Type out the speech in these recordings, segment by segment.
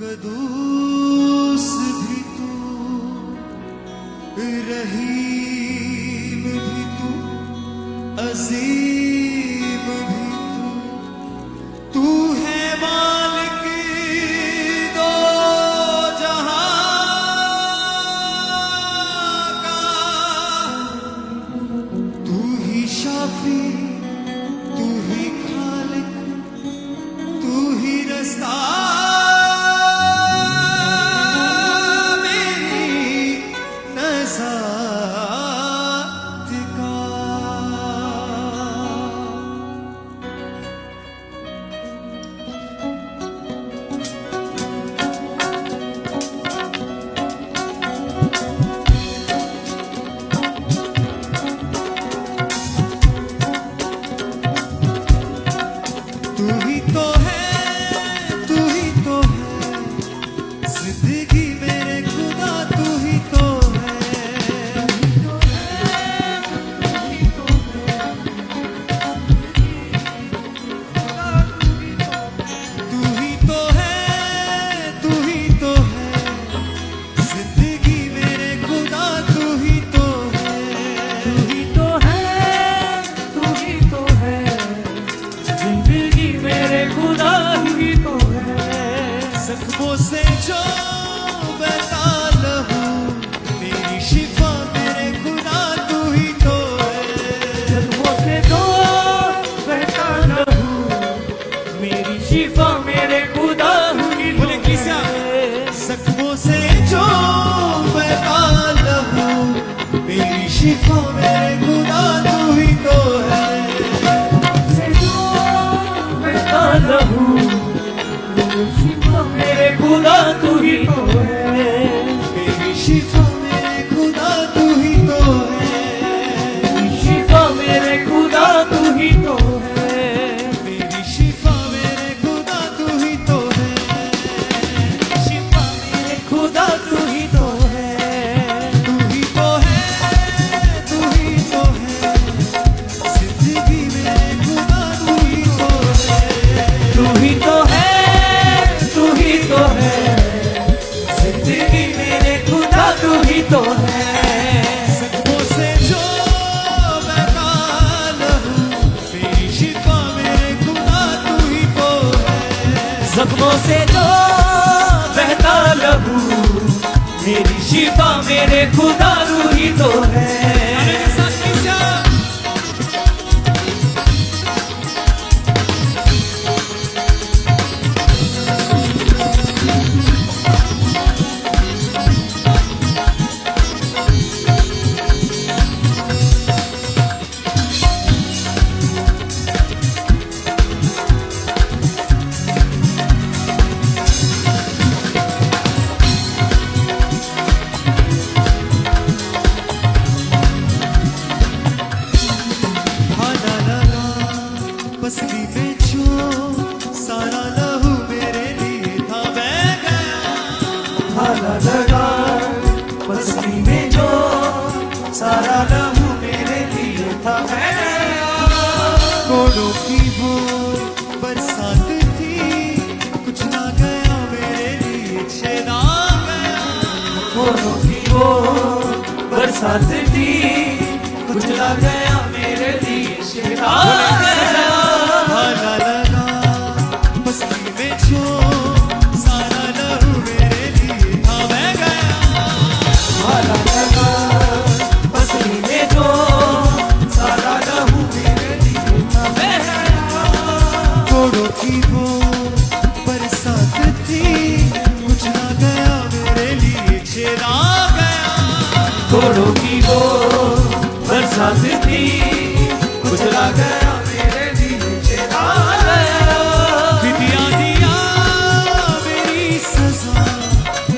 कदूस भी तू, रहीम भी तू, अजीम भी तू, तू है मालिक दो जहां का, तू ही शाफी, तू ही खालिक, तू ही रास्ता जख्मों से जो बहता लहू, मेरी शिफा मेरे खुदा तू ही तो है। जख्मों से जो बहता लहू, मेरी शिफा मेरे खुदा तू ही तो है। जख्मों से जो बहता लहू, मेरी शिफा मेरे खुदा तू ही तो है। से जो बहता लहू, मेरे खुदा तू ही तो है। मेरी शिफा मेरे खुदा तू ही तो है। शिफा मेरे खुदा तू ही तो है। मेरी शिफा मेरे खुदा तू ही तो है। शिफा मेरे खुदा तू ही तो है। तू ही तो है, तू ही तो है। जिंदगी मेरे खुदा तू ही तो है। तू ही तो है, तू ही तो है। जिंदगी मेरे खुदा तू ही तो है। जख्मों से जो बहता लहू, मेरी शिफा मेरे खुदा तू ही तो है। जख्मों से जो बहता लहू, मेरी शिफा मेरे खुदा तू ही तो है। बस्ती में जो सारा लहू मेरे लिए था बह गया। भाला लगा बस्ती में जो सारा लहू मेरे लिए था बह गया। कोड़ों की वो बरसात थी, कुछ ना गया मेरे लिए छेदा गया। कोड़ों की वो बरसात थी, कुछ ना गया मेरे लिए छेदा गया। भाला लगा बस्ती में जो सारा लहू मेरे लिए था बह गया। भाला लगा बस्ती में जो सारा लहू मेरे लिए था बह गया। कोड़ों की वो बरसात थी, कुछ ना गया मेरे लिए छेदा गया। कोड़ों की वो बरसात थी, कुछ ना गया मेरे लिए छेदा गया। फिदिया दिया मेरी सजा,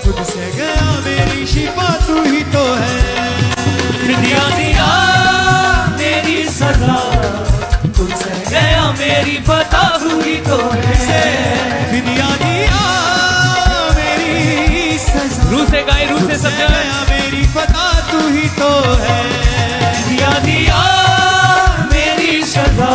खुद से गया मेरी शिफा तू ही तो है। फिदिया दिया मेरी सजा, तुझसे गया मेरी फतह हुई तो है। फिदिया दिया मेरी सजा, रूह से गाए, रूह से सब गया मेरी फतह तू ही तो है। फिदिया दिया मेरी सजा,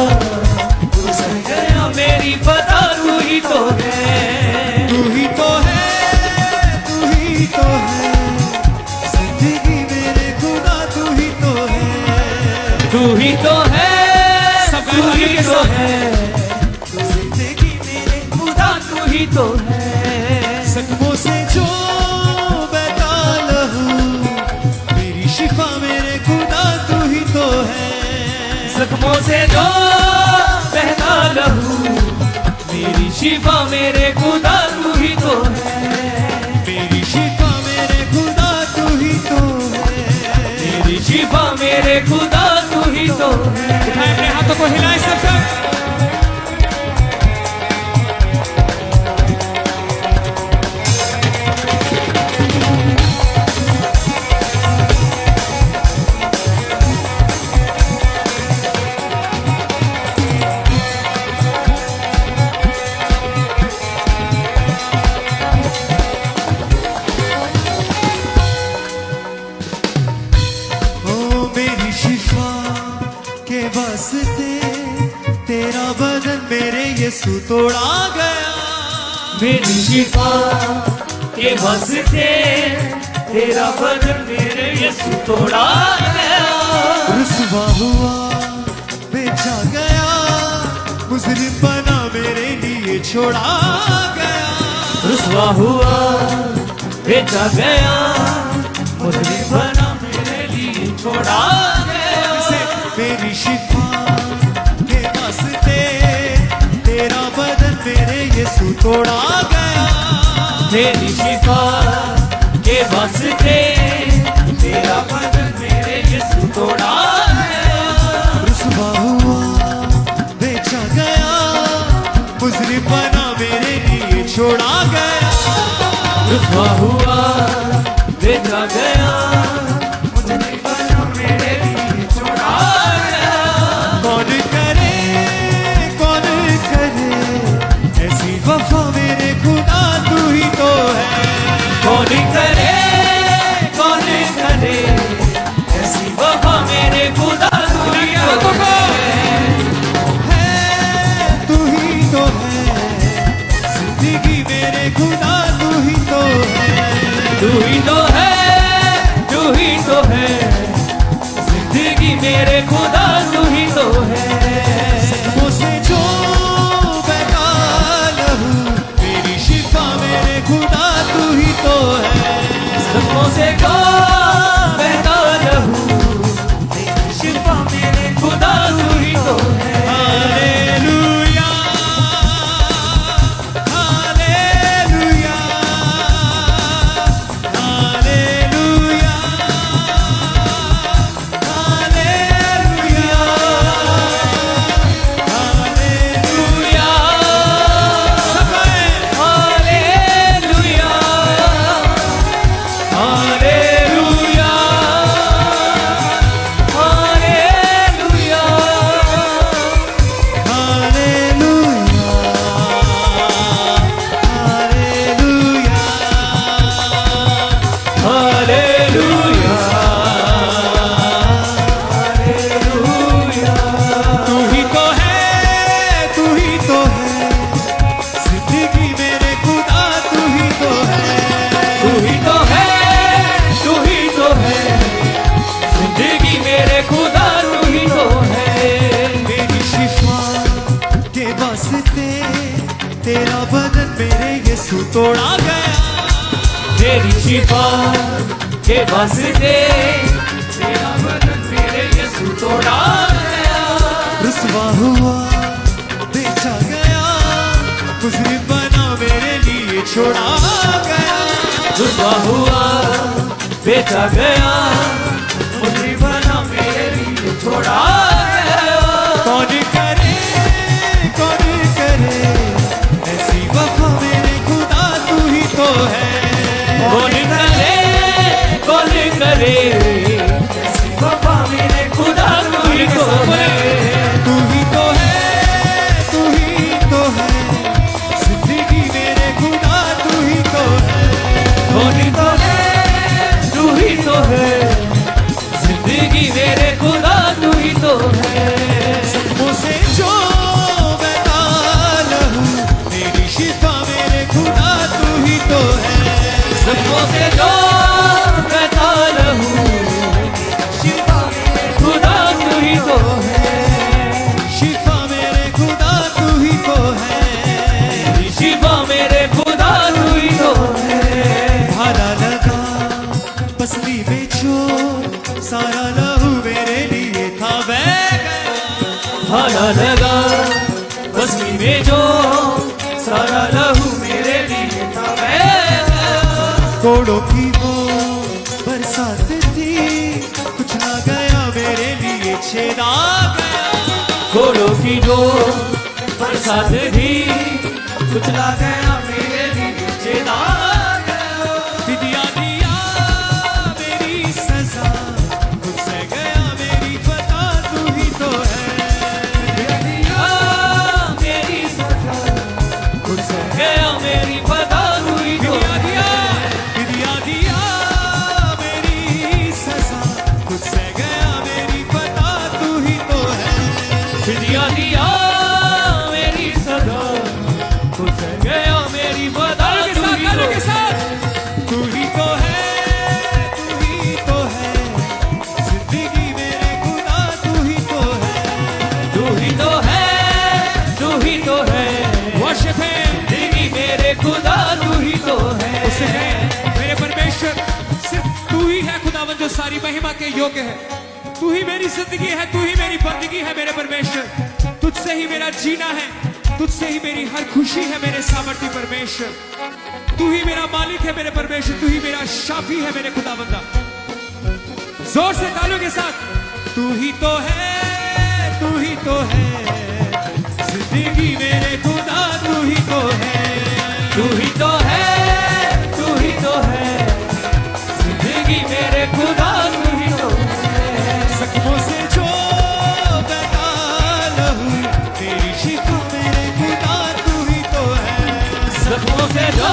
जो बहता लहू मेरी शिफा मेरे खुदा तू ही तो है मेरी शिफा मेरे खुदा तू ही तो है मेरी शिफा मेरे खुदा तू ही तो है उठाए अपने हाथों को हिलाए सब सब तेरा बदन मेरे यीशु तोड़ा गया मेरी शिफा के वास्ते तेरा बदन मेरे यीशु तोड़ा गया रुसवा हुआ बेचा गया मुजरिम बना मेरे लिए छोड़ा गया रुसवा हुआ बेचा गया मुजरिम बना मेरे लिए छोड़ा गया मेरी शिफा के वास्ते तेरा बदन मेरे यीशु तोड़ा गया मेरी शिफा के वास्ते तेरा बदन मेरे यीशु तोड़ा गया रुसवा हुआ बेचा गया मुजरिम बना मेरे लिए छोड़ा गया रुसवा हुआ बेचा गया मुजरिम बना मेरे लिए छोड़ा गया कौन करे ऐसी वफा मेरे खुदा तू ही तो है कौन करे ऐसी वफा मेरे खुदा तू ही तो है तू ही तो है जिंदगी मेरे खुदा तू ही तो है तू ही तो है तू ही तो है जिंदगी मेरे खुदा तू ही तो है मुझसे जो बहता लहू मेरी शिफा मेरे खुदा तू ही तो है सदमों से जो बहता लहू मेरी शिफा मेरे खुदा तू ही तो है hallelujah hallelujah hallelujah hallelujah hallelujah सब गाएं। Hallelujah hallelujah hallelujah hallelujah hallelujah तू ही तो है जिंदगी मेरे खुदा तू ही तो है तू ही तो है जिंदगी मेरे खुदा तू ही तो है मेरी शिफा के वास्ते तेरा बदन मेरे यीशु तोड़ा गया मेरी शिफा के वास्ते तेरा बदन मेरे यीशु तोड़ा गया रुसवा हुआ बेचा गया मुजरिम बना मेरे लिए छोड़ा गया रुसवा हुआ बेचा गया मुझे बना मेरे लिए छोड़ा गया कौन करे ऐसी वफा मेरे खुदा तू ही तो है कौन करे ऐसी वफा मेरे खुदा तू ही तो है तू ही तो है जिंदगी मेरे खुदा तू ही तो है कौन तू ही तो है जिंदगी मेरे खुदा तू ही तो है मुझसे जो बहता लहू मेरी शिफा मेरे खुदा तू ही तो है सबों से जो बहता लहू शिफा मेरे खुदा तू ही तो है शिफा मेरे खुदा तू ही तो है शिफा मेरे खुदा तू ही तो है भाला लगा पसली में जो सारा लहू मेरे लिए था बह गया कोड़ों की वो बरसात थी, कुछ ना गया मेरे लिए छेदा गया। घोड़ों की जो बरसात थी, कुछ ना गया मेरे लिए छेदा गया। दिया दिया मेरी सजा, मुझसे गया मेरी पता तू ही तो है। दिया मेरी सजा, मुझसे गया मेरी पता तू ही तो है। दिया दिया मेरी सजा, मुझसे गया मेरी पता तू ही तो है। दिया दिया मेरी सजा, मुझसे गया मेरी पता तू ही तो है। तू ही तो है, तू ही तो है, जिंदगी मेरे खुदा तू ही तो है। तू ही तो है, तू ही तो है, वर्शिप है जिंदगी मेरे खुदा तू ही तो है। उसे है मेरे परमेश्वर, सिर्फ तू ही है खुदावन जो सारी महिमा के योग्य है। तू ही मेरी जिंदगी है, तू ही मेरी बंदगी है मेरे परमेश्वर। तुझसे ही मेरा जीना है, तुझसे ही मेरी हर खुशी है मेरे सामर्थ्य परमेश्वर। तू ही मेरा मालिक है मेरे परमेश्वर, तू ही मेरा शाफी है मेरे खुदावंदा। जोर से तालियों के साथ, तू ही तो है, तू ही तो है, जिंदगी मेरे खुदा तू ही तो है। तू ही तो है, तू ही तो है, जिंदगी मेरे खुदा तू ही तो है। जख्मों से जो बहता लहू, तेरी शिफा मेरे खुदा तू ही तो है। जख्मों से जो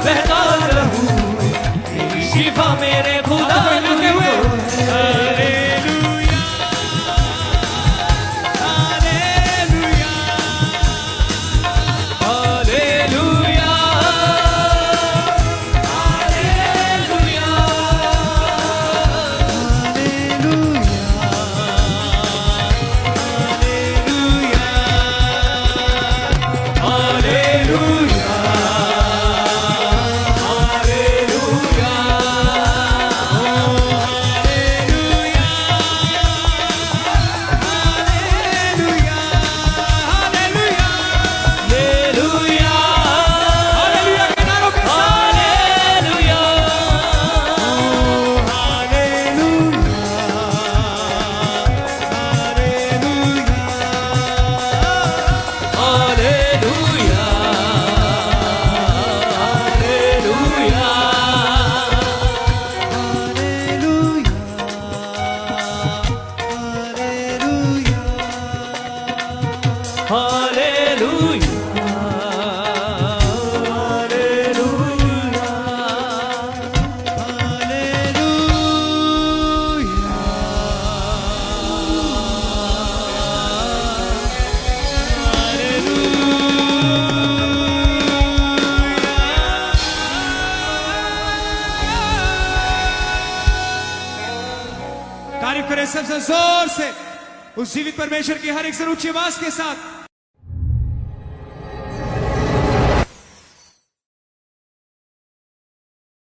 बहता रहूं, तेरी शिफा मेरे खुदा तू ही तो है। Hallelujah, hallelujah, hallelujah, hallelujah, hallelujah, hallelujah, hallelujah, hallelujah, hallelujah, hallelujah के नारों के साथ। हालेलुया, हालेलुया, हालेलुया, हालेलुया, तारीफ करें सबसे जोर से उस जीवित परमेश्वर की हर एक से ऊंची आवाज के साथ।